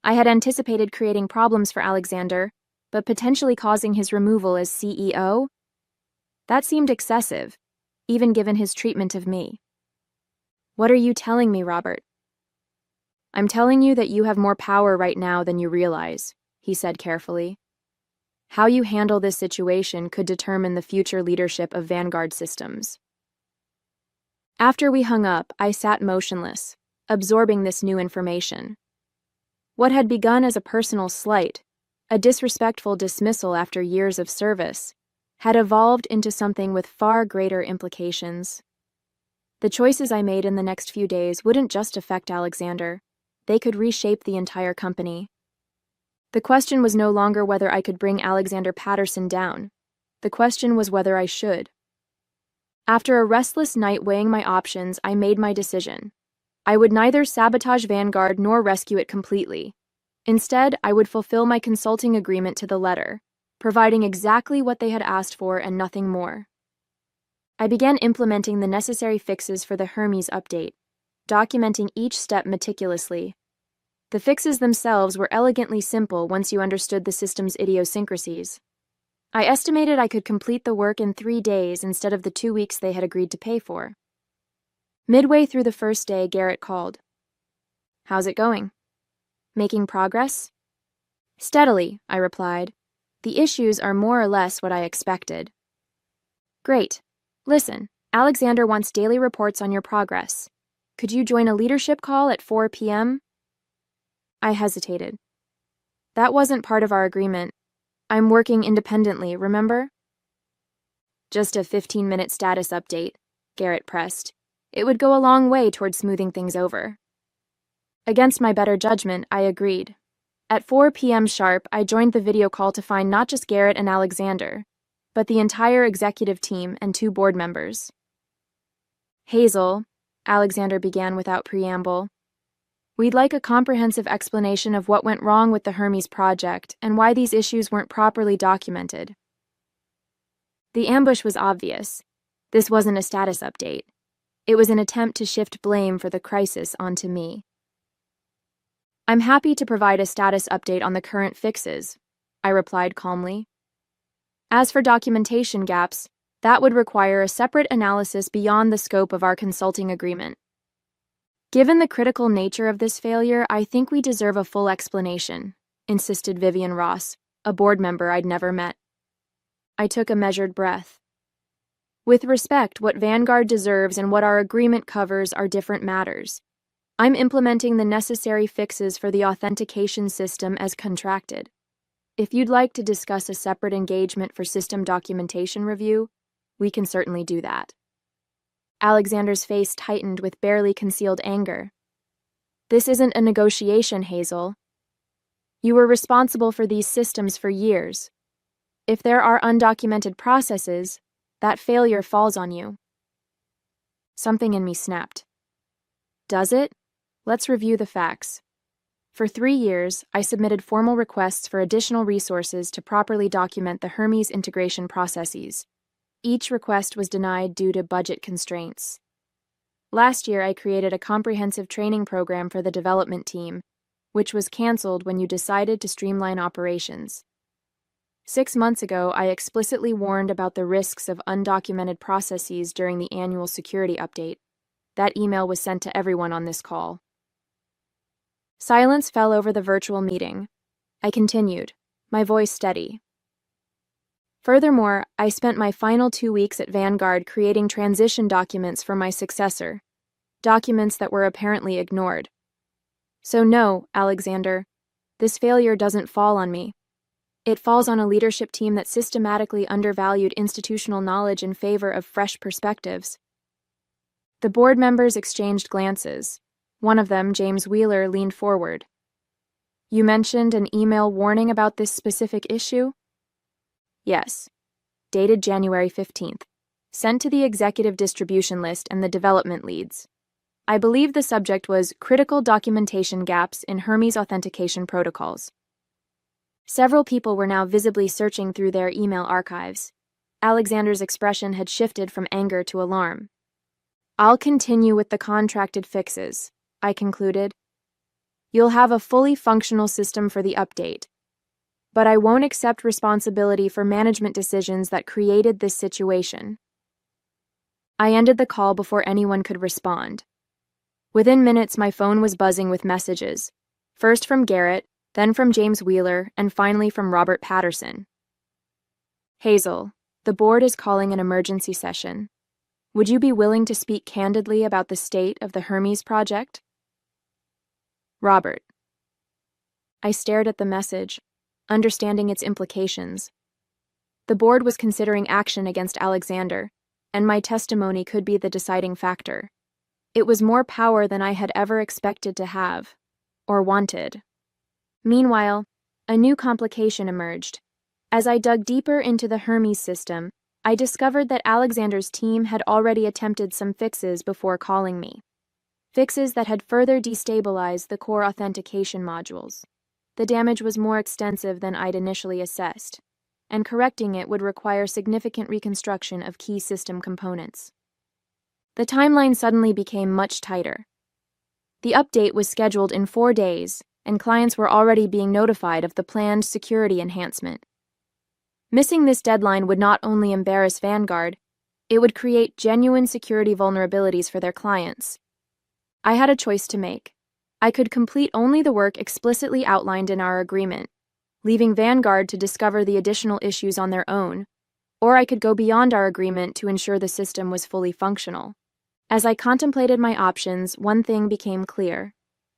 Speaker 2: I had anticipated creating problems for Alexander, but potentially causing his removal as CEO? That seemed excessive, even given his treatment of me. "What are you telling me, Robert?" "I'm telling you that you have more power right now than you realize," he said carefully. "How you handle this situation could determine the future leadership of Vanguard systems." After we hung up, I sat motionless, absorbing this new information. What had begun as a personal slight, a disrespectful dismissal after years of service, had evolved into something with far greater implications. The choices I made in the next few days wouldn't just affect Alexander. They could reshape the entire company. The question was no longer whether I could bring Alexander Patterson down. The question was whether I should. After a restless night weighing my options, I made my decision. I would neither sabotage Vanguard nor rescue it completely. Instead, I would fulfill my consulting agreement to the letter, providing exactly what they had asked for and nothing more. I began implementing the necessary fixes for the Hermes update, documenting each step meticulously. The fixes themselves were elegantly simple once you understood the system's idiosyncrasies. I estimated I could complete the work in 3 days instead of the 2 weeks they had agreed to pay for. Midway through the first day, Garrett called. "How's it going? Making progress?" "Steadily," I replied. "The issues are more or less what I expected." "Great. Listen, Alexander wants daily reports on your progress. Could you join a leadership call at 4 p.m.? I hesitated. "That wasn't part of our agreement. I'm working independently, remember?" "Just a 15-minute status update," Garrett pressed. "It would go a long way toward smoothing things over." Against my better judgment, I agreed. At 4 p.m. sharp, I joined the video call to find not just Garrett and Alexander, but the entire executive team and 2 board members. "Hazel," Alexander began without preamble, "we'd like a comprehensive explanation of what went wrong with the Hermes project and why these issues weren't properly documented." The ambush was obvious. This wasn't a status update. It was an attempt to shift blame for the crisis onto me. "I'm happy to provide a status update on the current fixes," I replied calmly. "As for documentation gaps, that would require a separate analysis beyond the scope of our consulting agreement. Given the critical nature of this failure, I think we deserve a full explanation," insisted Vivian Ross, a board member I'd never met. I took a measured breath. With respect, what Vanguard deserves and what our agreement covers are different matters. I'm implementing the necessary fixes for the authentication system as contracted. If you'd like to discuss a separate engagement for system documentation review, we can certainly do that. Alexander's face tightened with barely concealed anger. "This isn't a negotiation, Hazel. You were responsible for these systems for years. If there are undocumented processes, that failure falls on you." Something in me snapped. "Does it? Let's review the facts. For 3 years, I submitted formal requests for additional resources to properly document the Hermes integration processes. Each request was denied due to budget constraints. Last year, I created a comprehensive training program for the development team, which was canceled when you decided to streamline operations. 6 months ago, I explicitly warned about the risks of undocumented processes during the annual security update. That email was sent to everyone on this call." Silence fell over the virtual meeting. I continued, my voice steady. "Furthermore, I spent my final 2 weeks at Vanguard creating transition documents for my successor, documents that were apparently ignored. So no, Alexander, this failure doesn't fall on me. It falls on a leadership team that systematically undervalued institutional knowledge in favor of fresh perspectives." The board members exchanged glances. One of them, James Wheeler, leaned forward. "You mentioned an email warning about this specific issue?" "Yes. Dated January 15th. Sent to the executive distribution list and the development leads. I believe the subject was critical documentation gaps in Hermes authentication protocols." Several people were now visibly searching through their email archives. Alexander's expression had shifted from anger to alarm. "I'll continue with the contracted fixes," I concluded. "You'll have a fully functional system for the update. But I won't accept responsibility for management decisions that created this situation." I ended the call before anyone could respond. Within minutes, my phone was buzzing with messages, first from Garrett, then from James Wheeler, and finally from Robert Patterson. "Hazel, the board is calling an emergency session. Would you be willing to speak candidly about the state of the Hermes project?" Robert. I stared at the message, understanding its implications. The board was considering action against Alexander, and my testimony could be the deciding factor. It was more power than I had ever expected to have, or wanted. Meanwhile, a new complication emerged. As I dug deeper into the Hermes system, I discovered that Alexander's team had already attempted some fixes before calling me. Fixes that had further destabilized the core authentication modules. The damage was more extensive than I'd initially assessed, and correcting it would require significant reconstruction of key system components. The timeline suddenly became much tighter. The update was scheduled in 4 days, and clients were already being notified of the planned security enhancement. Missing this deadline would not only embarrass Vanguard, it would create genuine security vulnerabilities for their clients. I had a choice to make. I could complete only the work explicitly outlined in our agreement, leaving Vanguard to discover the additional issues on their own, or I could go beyond our agreement to ensure the system was fully functional. As I contemplated my options, one thing became clear.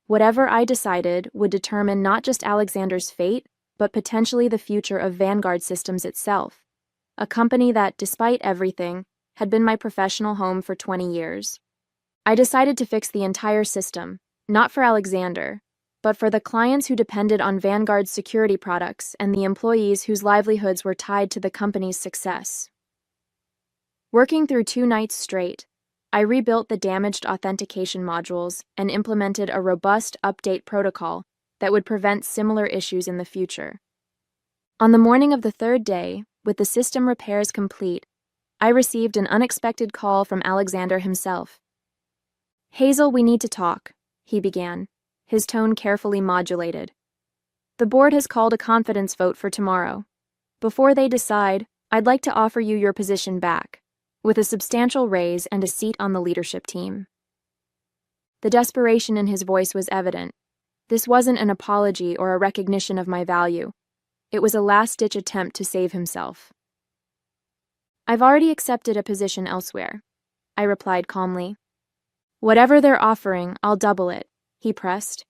Speaker 2: Whatever I decided would determine not just Alexander's fate, but potentially the future of Vanguard Systems itself, a company that, despite everything, had been my professional home for 20 years. I decided to fix the entire system, not for Alexander, but for the clients who depended on Vanguard's security products and the employees whose livelihoods were tied to the company's success. Working through 2 nights straight, I rebuilt the damaged authentication modules and implemented a robust update protocol that would prevent similar issues in the future. On the morning of the 3rd day, with the system repairs complete, I received an unexpected call from Alexander himself. "Hazel, we need to talk," he began, his tone carefully modulated. "The board has called a confidence vote for tomorrow. Before they decide, I'd like to offer you your position back, with a substantial raise and a seat on the leadership team." The desperation in his voice was evident. This wasn't an apology or a recognition of my value. It was a last-ditch attempt to save himself. "I've already accepted a position elsewhere," I replied calmly. "Whatever they're offering, I'll double it," he pressed.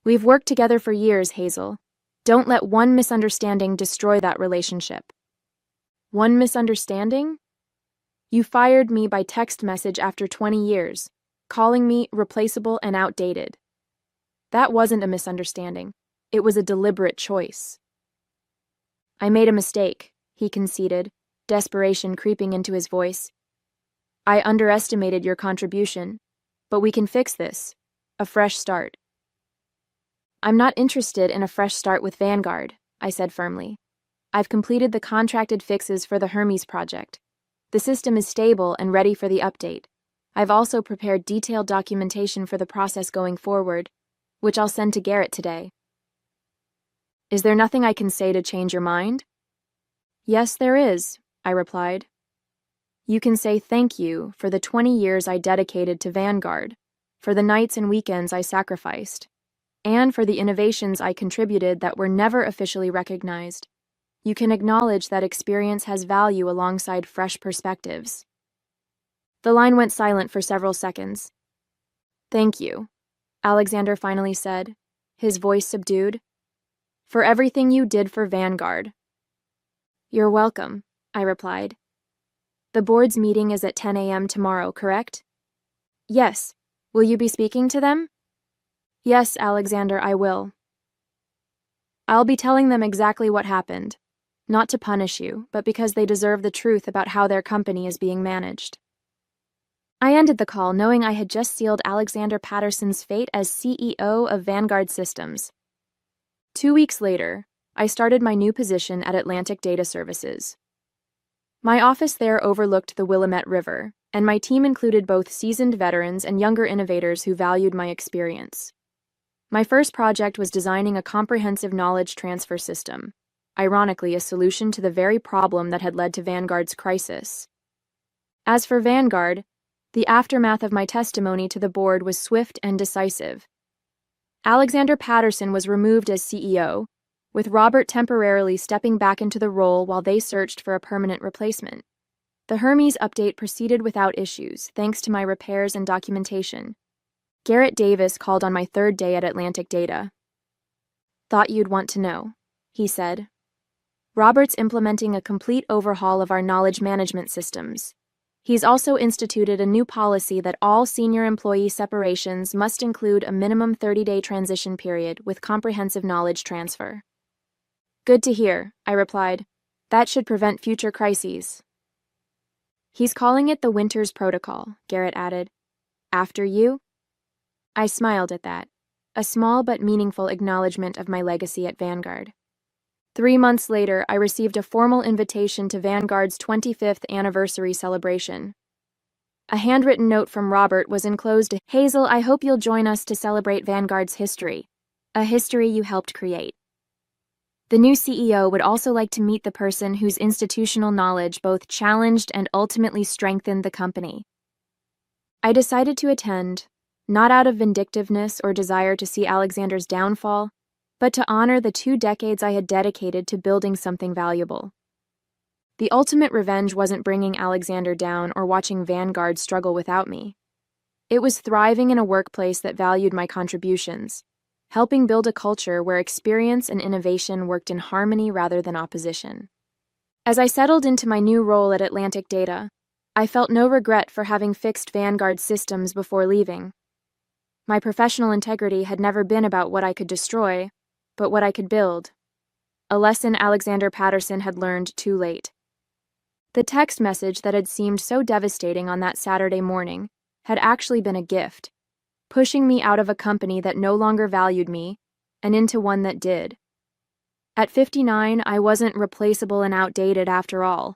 Speaker 2: "We've worked together for years, Hazel. Don't let one misunderstanding destroy that relationship." "One misunderstanding?" "You fired me by text message after 20 years, calling me replaceable and outdated." "That wasn't a misunderstanding. It was a deliberate choice." "I made a mistake," he conceded, desperation creeping into his voice. "I underestimated your contribution, but we can fix this. A fresh start." "I'm not interested in a fresh start with Vanguard," I said firmly. "I've completed the contracted fixes for the Hermes project. The system is stable and ready for the update. I've also prepared detailed documentation for the process going forward, which I'll send to Garrett today." "Is there nothing I can say to change your mind?" "Yes, there is," I replied. "You can say thank you for the 20 years I dedicated to Vanguard, for the nights and weekends I sacrificed, and for the innovations I contributed that were never officially recognized. You can acknowledge that experience has value alongside fresh perspectives." The line went silent for several seconds. "Thank you," Alexander finally said, his voice subdued, "for everything you did for Vanguard." "You're welcome," I replied. "The board's meeting is at 10 a.m. tomorrow, correct?" "Yes. Will you be speaking to them?" "Yes, Alexander, I will. I'll be telling them exactly what happened, not to punish you, but because they deserve the truth about how their company is being managed." I ended the call knowing I had just sealed Alexander Patterson's fate as CEO of Vanguard Systems. 2 weeks later, I started my new position at Atlantic Data Services. My office there overlooked the Willamette River, and my team included both seasoned veterans and younger innovators who valued my experience. My first project was designing a comprehensive knowledge transfer system, ironically a solution to the very problem that had led to Vanguard's crisis. As for Vanguard, the aftermath of my testimony to the board was swift and decisive. Alexander Patterson was removed as CEO, with Robert temporarily stepping back into the role while they searched for a permanent replacement. The Hermes update proceeded without issues, thanks to my repairs and documentation. Garrett Davis called on my 3rd day at Atlantic Data. "Thought you'd want to know," he said. "Robert's implementing a complete overhaul of our knowledge management systems. He's also instituted a new policy that all senior employee separations must include a minimum 30-day transition period with comprehensive knowledge transfer." Good to hear, I replied. That should prevent future crises. He's calling it the Winters Protocol, Garrett added. After you? I smiled at that, a small but meaningful acknowledgement of my legacy at Vanguard. 3 months later, I received a formal invitation to Vanguard's 25th anniversary celebration. A handwritten note from Robert was enclosed. Hazel, I hope you'll join us to celebrate Vanguard's history, a history you helped create. The new CEO would also like to meet the person whose institutional knowledge both challenged and ultimately strengthened the company. I decided to attend, not out of vindictiveness or desire to see Alexander's downfall, but to honor the 2 decades I had dedicated to building something valuable. The ultimate revenge wasn't bringing Alexander down or watching Vanguard struggle without me. It was thriving in a workplace that valued my contributions, helping build a culture where experience and innovation worked in harmony rather than opposition. As I settled into my new role at Atlantic Data, I felt no regret for having fixed Vanguard's systems before leaving. My professional integrity had never been about what I could destroy, but what I could build. A lesson Alexander Patterson had learned too late. The text message that had seemed so devastating on that Saturday morning had actually been a gift, pushing me out of a company that no longer valued me and into one that did. At 59, I wasn't replaceable and outdated after all.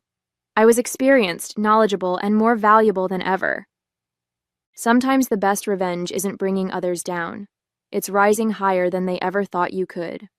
Speaker 2: I was experienced, knowledgeable, and more valuable than ever. Sometimes the best revenge isn't bringing others down. It's rising higher than they ever thought you could.